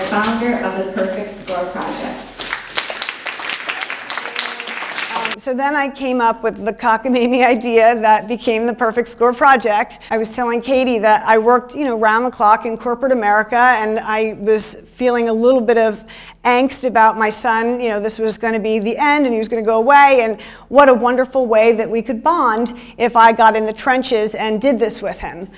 founder of the Perfect Score Project. So then I came up with the cockamamie idea that became the Perfect Score Project. I was telling Katie that I worked, round the clock in corporate America, and I was feeling a little bit of angst about my son. This was going to be the end, and he was going to go away, and what a wonderful way that we could bond if I got in the trenches and did this with him.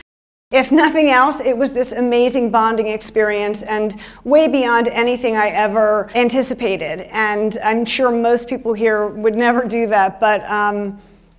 If nothing else, it was this amazing bonding experience and way beyond anything I ever anticipated. And I'm sure most people here would never do that, but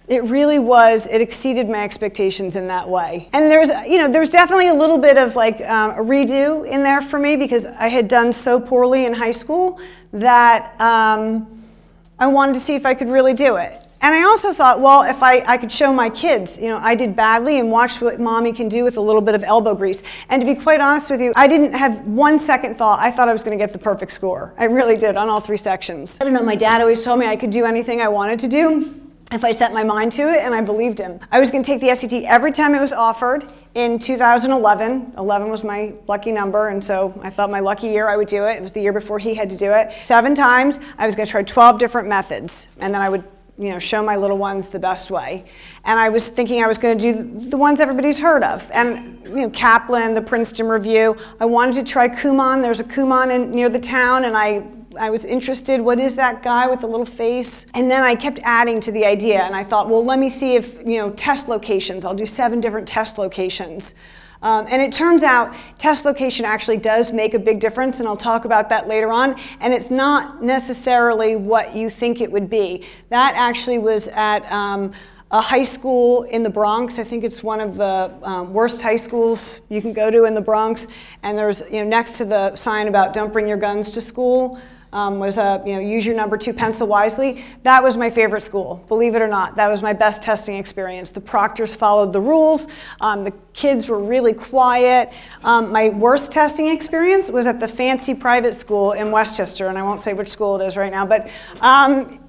it really was, it exceeded my expectations in that way. And there's definitely a little bit of like a redo in there for me because I had done so poorly in high school that I wanted to see if I could really do it. And I also thought, well, if I could show my kids, I did badly and watch what mommy can do with a little bit of elbow grease. And to be quite honest with you, I didn't have one second thought. I thought I was going to get the perfect score. I really did on all 3 sections. I don't know, my dad always told me I could do anything I wanted to do if I set my mind to it, and I believed him. I was going to take the SAT every time it was offered. In 2011, 11 was my lucky number, and so I thought my lucky year I would do it. It was the year before he had to do it. 7 times, I was going to try 12 different methods, and then I would show my little ones the best way. And I was thinking I was going to do the ones everybody's heard of. And Kaplan, the Princeton Review. I wanted to try Kumon. There's a Kumon near the town, and I was interested, what is that guy with the little face? And then I kept adding to the idea, and I thought, well, let me see if, test locations. I'll do 7 different test locations. And it turns out test location actually does make a big difference, and I'll talk about that later on. And it's not necessarily what you think it would be. That actually was at a high school in the Bronx. I think it's one of the worst high schools you can go to in the Bronx. And there's, next to the sign about don't bring your guns to school, was use your number 2 pencil wisely. That was my favorite school, believe it or not. That was my best testing experience. The proctors followed the rules. The kids were really quiet. My worst testing experience was at the fancy private school in Westchester, and I won't say which school it is right now, but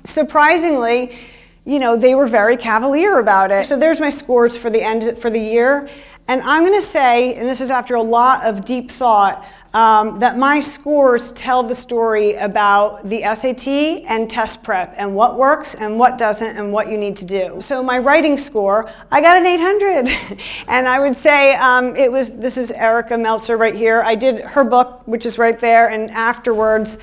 surprisingly, they were very cavalier about it. So there's my scores for the year. And I'm going to say, and this is after a lot of deep thought, that my scores tell the story about the SAT and test prep and what works and what doesn't and what you need to do. So my writing score, I got an 800. And I would say this is Erica Meltzer right here. I did her book, which is right there, and afterwards,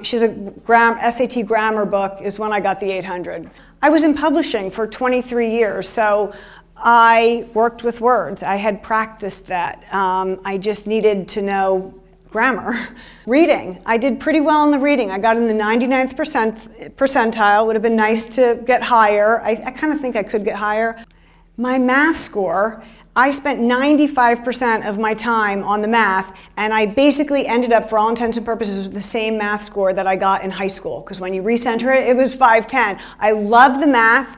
she's a SAT grammar book is when I got the 800. I was in publishing for 23 years, so I worked with words. I had practiced that. I just needed to know grammar. Reading. I did pretty well in the reading. I got in the 99th percentile. Would have been nice to get higher. I kind of think I could get higher. My math score, I spent 95% of my time on the math, and I basically ended up, for all intents and purposes, with the same math score that I got in high school, because when you recenter it, it was 510. I love the math.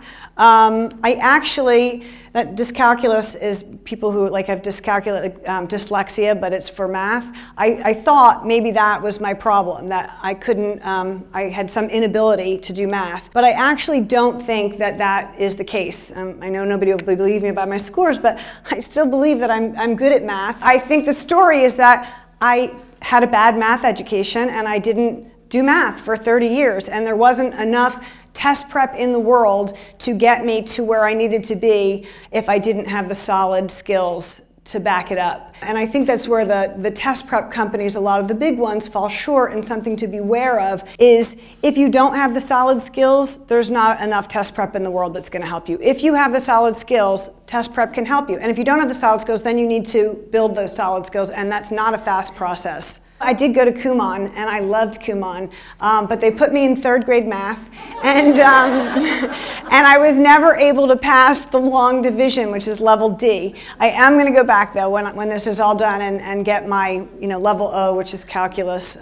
Dyscalculus is people who have dyslexia, but it's for math. I thought maybe that was my problem, that I couldn't, I had some inability to do math. But I actually don't think that that is the case. I know nobody will believe me about my scores, but I still believe that I'm good at math. I think the story is that I had a bad math education and I didn't do math for 30 years, and there wasn't enough test prep in the world to get me to where I needed to be if I didn't have the solid skills to back it up. And I think that's where the test prep companies, a lot of the big ones, fall short, and something to be aware of is if you don't have the solid skills, there's not enough test prep in the world that's going to help you. If you have the solid skills, test prep can help you. And if you don't have the solid skills, then you need to build those solid skills, and that's not a fast process. I did go to Kumon, and I loved Kumon, but they put me in 3rd grade math, and I was never able to pass the long division, which is level D. I am going to go back, though, when this is all done and get my level O, which is calculus.